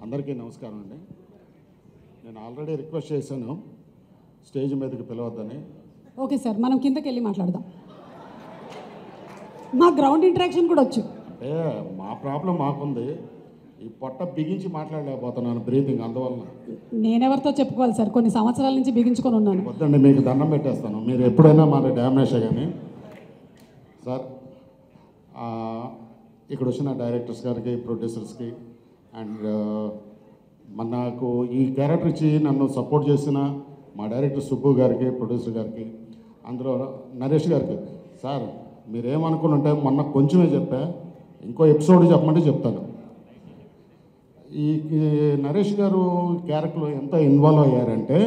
అందరికీ నమస్కారం అండి. నేను ఆల్రెడీ రిక్వెస్ట్ చేశాను స్టేజ్ మీదకి పిలవద్దని. ఓకే సార్, మనం కిందకి వెళ్ళి మాట్లాడదాం. మా గ్రౌండ్ ఇంటరాక్షన్ కూడా వచ్చు. అంటే మా ప్రాబ్లం మాకుంది, ఈ పొట్ట బిగించి మాట్లాడలేకపోతున్నాను బ్రీతింగ్, అందువల్ల. నేనెవరితో చెప్పుకోవాలి సార్, కొన్ని సంవత్సరాల నుంచి బిగించుకొని ఉన్నాను. వద్దండి, మీకు దండం పెట్టేస్తాను, మీరు ఎప్పుడైనా మన డ్యామేజ్ కానీ. సార్, ఇక్కడ వచ్చిన డైరెక్టర్స్ గారికి, ప్రొడ్యూసర్స్కి అండ్ నాకు ఈ క్యారెక్టర్ ఇచ్చి నన్ను సపోర్ట్ చేసిన మా డైరెక్టర్ సుబ్బు గారికి, ప్రొడ్యూసర్ గారికి, అందులో నరేష్ గారికి. సార్, మీరేమనుకుని ఉంటే మొన్న కొంచెమే చెప్పా, ఇంకో ఎపిసోడ్ చెప్పమంటే చెప్తాను. ఈ నరేష్ గారు క్యారెక్టర్లో ఎంత ఇన్వాల్వ్ అయ్యారంటే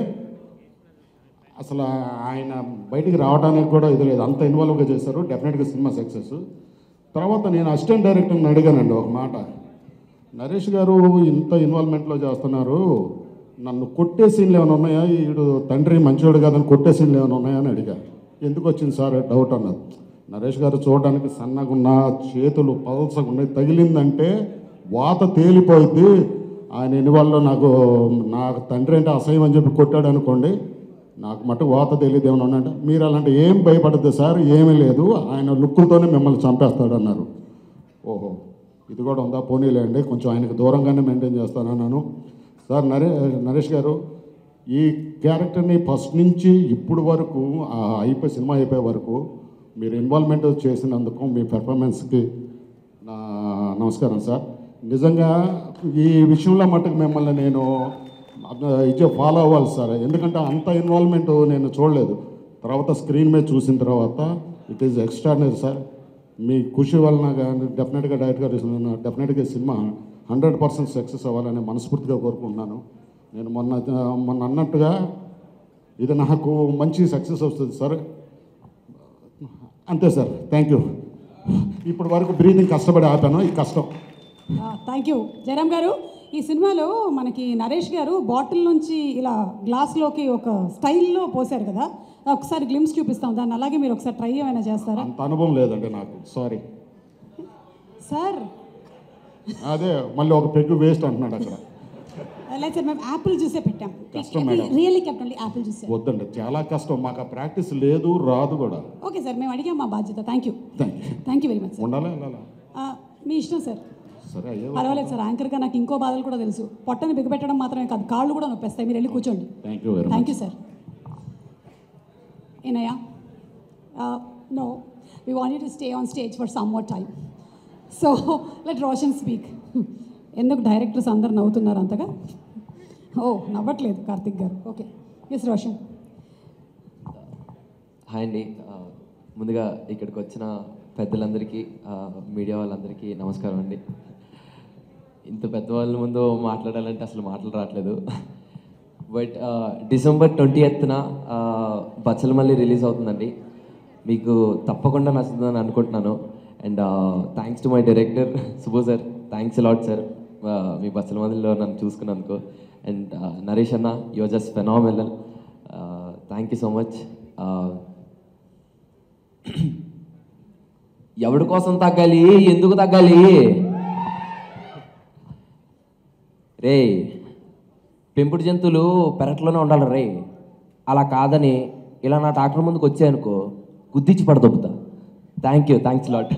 అసలు ఆయన బయటికి రావడానికి కూడా ఇది లేదు, అంత ఇన్వాల్వ్గా చేశారు. డెఫినెట్గా సినిమా సక్సెస్. తర్వాత నేను అసిస్టెంట్ డైరెక్టర్ని అడిగానండి ఒక మాట, నరేష్ గారు ఇంత ఇన్వాల్వ్మెంట్లో చేస్తున్నారు, నన్ను కొట్టే సీన్లు ఏమైనా ఉన్నాయా, వీడు తండ్రి మంచివాడు కాదని కొట్టే సీన్లు ఏమైనా ఉన్నాయా అని అడిగా. ఎందుకు వచ్చింది సార్ డౌట్ అన్నారు. నరేష్ గారు చూడడానికి సన్నగా ఉన్న, చేతులు పల్సగా ఉన్నాయి, తగిలిందంటే వాత తేలిపోయింది. ఆయన ఇన్వాల్వ్లో నాకు తండ్రి అంటే అసహ్యం అని చెప్పి కొట్టాడు అనుకోండి, నాకు మటుకు వాత తెలియదు ఏమైనా ఉన్నాయంటే, మీరు అలాంటి ఏం భయపడద్దు సార్, ఏమీ లేదు, ఆయన లుక్కులతోనే మిమ్మల్ని చంపేస్తాడు అన్నారు. ఓహో, ఇది కూడా ఉందా, పోనీలేండి, కొంచెం ఆయనకు దూరంగానే మెయింటైన్ చేస్తానన్నాను. సార్, నరేష్ గారు ఈ క్యారెక్టర్ని ఫస్ట్ నుంచి ఇప్పుడు వరకు సినిమా అయిపోయే వరకు మీరు ఇన్వాల్వ్మెంట్ చేసినందుకు మీ పెర్ఫార్మెన్స్కి నా నమస్కారం సార్. నిజంగా ఈ విషయంలో మటుకు మిమ్మల్ని నేను ఫాలో అవ్వాలి సార్, ఎందుకంటే అంత ఇన్వాల్వ్మెంట్ నేను చూడలేదు. తర్వాత స్క్రీన్ మీద చూసిన తర్వాత ఇట్ ఈజ్ ఎక్స్ట్రాడినరీ సార్. మీ కృషి వలన కానీ డెఫినెట్గా డెఫినెట్గా సినిమా 100% సక్సెస్ అవ్వాలని మనస్ఫూర్తిగా కోరుకుంటున్నాను. నేను మొన్న అన్నట్టుగా ఇది నాకు మంచి సక్సెస్ వస్తుంది సార్. అంతే సార్, థ్యాంక్ యూ. ఇప్పటి వరకు బ్రీతింగ్ కష్టపడి ఆపాను, ఈ కష్టం. థ్యాంక్ యూ జయరామ్ గారు. ఈ సినిమాలో మనకి నరేష్ గారు బాటిల్ నుంచి ఇలా గ్లాస్లోకి ఒక స్టైల్లో పోసారు కదా, ఒకసారి గ్లిమ్స్ చూపిస్తాం దాన్ని, అలాగే మీరు ఒకసారి ట్రై ఏమైనా చేస్తారా? అంత అనుభవం లేదండి నాకు, సారీ సార్. అదే మళ్ళీ ఒక పెగ్గు వేస్ట్ అంటున్నాడు అక్కడ. లేదు సార్, మేము యాపిల్ జ్యూసే పెట్టాం. కష్టం madam, really kept only Apple juice. వద్దండి, చాలా కష్టం, మాకు ఆ ప్రాక్టీస్ లేదు, రాదు కూడా. ఓకే సార్, మేము అడిగాం, మా బాధ్యత. Thank you very much sir. ఉండాలా వెళ్ళాలా మీ ఇష్టం సార్. సరే, అయ్యో పర్వాలేదు సార్, యాంకర్గా నాకు ఇంకో బాధలు కూడా తెలుసు. పొట్టని బిగపెట్టడం మాత్రమే కాదు, కాళ్ళు కూడా నొప్పేస్తాయి. మీరు వెళ్ళి కూర్చోండి. Thank you sir. ఏనయ్యా, no, we wanted to stay on stage for some more time, so let Roshan speak. ఎందుకు డైరెక్టర్స్ అందరు నవ్వుతున్నారు అంతగా? ఓ, నవ్వట్లేదు కార్తిక్ గారు. Okay, yes Roshan. హాయ్ అండి. ముందుగా ఇక్కడికి వచ్చిన పెద్దలందరికీ, మీడియా వాళ్ళందరికీ నమస్కారం అండి. ఇంత పెద్దవాళ్ళ ముందు మాట్లాడాలంటే అసలు మాటలు రావట్లేదు. But December 20th Bachhala Malli release అవుతుందండి. మీకు తప్పకుండా నచ్చుతుందని అనుకుంటున్నాను. And thanks to my director Subbu sir, thanks a lot sir, మీ బచ్చలమల్లిలో నన్ను చూసుకున్నందుకు. అండ్ నరేష్ అన్న, your just phenomenal, thank you so much. ఎవడి కోసం తగ్గాలి, ఎందుకు తగ్గాలి రే? పెంపుడు జంతువులు పెరట్లోనే ఉండాలి రే. అలా కాదని ఇలా నా డాక్టర్ ముందుకు వచ్చాయనుకో, గుద్దిచ్చి పడదొబ్బుతా. Thanks lot.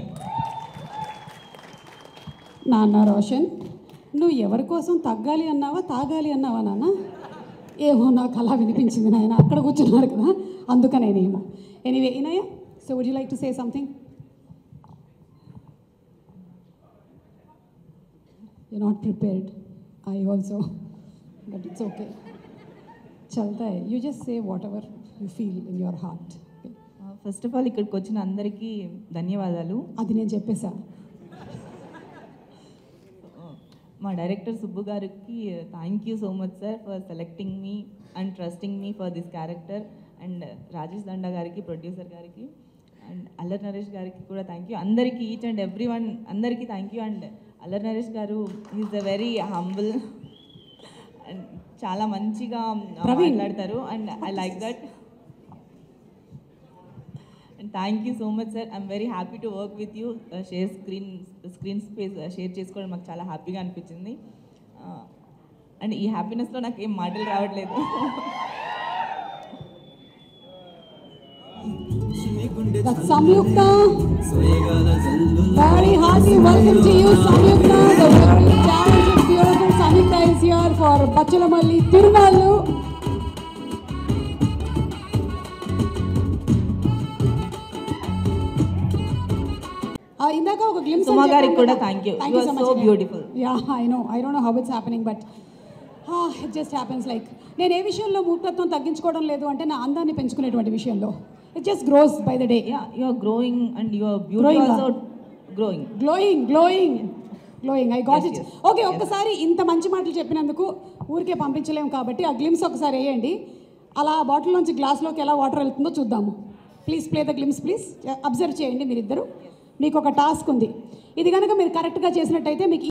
నాన్న రోషన్, నువ్వు ఎవరి కోసం తగ్గాలి అన్నావా, తాగాలి అన్నావా నాన్న? ఏమో నాకు అలా వినిపించింది నాయన, అక్కడ కూర్చున్నారు కదా, అందుకనేనేమో. Anyway Inayya, so would you like to say something? You're not prepared. I also, but it's okay. Chalta hai. You just say whatever you feel in your heart. First of all ఇక్కడికి వచ్చిన అందరికీ ధన్యవాదాలు. అది నేను చెప్పేసా. మా డైరెక్టర్ సుబ్బు గారికి thank you so much sir for selecting me and trusting me for this character. And Rajesh Danda గారికి, producer గారికి, అండ్ అల్లరి నరేష్ గారికి కూడా థ్యాంక్ యూ. అందరికీ, ఈచ్ అండ్ ఎవ్రీ వన్ అందరికీ thank you. And Allari Naresh గారు is a very humble and చాలా మంచిగా మాట్లాడతారు. And I like that. And thank you so much sir. I'm very happy to work with you. Screen space share చేసుకోవడం మాకు చాలా హ్యాపీగా అనిపించింది. అండ్ ఈ హ్యాపీనెస్లో నాకు ఏం మాటలు రావట్లేదు. That's Samyukta. Very hearty welcome to you, Samyukta. The very talented, beautiful Samyukta is here for Bachalamalli Tirunalu. ఇందాక ఒక గ్లిమ్స్ సుమా గారికి కూడా thank you. You are so beautiful. Yeah I don't know how it's happening but it just happens. Like నేను ఏ విషయంలో మూర్ఖత్వం తగ్గించుకోవడం లేదు అంటే నా అందాన్ని పెంచుకునేటువంటి విషయంలో it just grows by the day. Yeah you are growing and your beauty also growing. Glowing I got it. Okay, ఒక్కసారి ఇంత మంచి మాటలు చెప్పినందుకు ఊరికే పంపించలేము కాబట్టి ఆ గ్లిమ్స్ ఒకసారి వేయండి. అలా బాటిల్లోంచి గ్లాస్లోకి ఎలా వాటర్ వెళ్తుందో చూద్దాము. Please play the glimpse please. Observe చేయండి మీరిద్దరు. మీకు ఒక టాస్క్ ఉంది. ఇది కనుక మీరు కరెక్ట్గా చేసినట్టయితే మీకు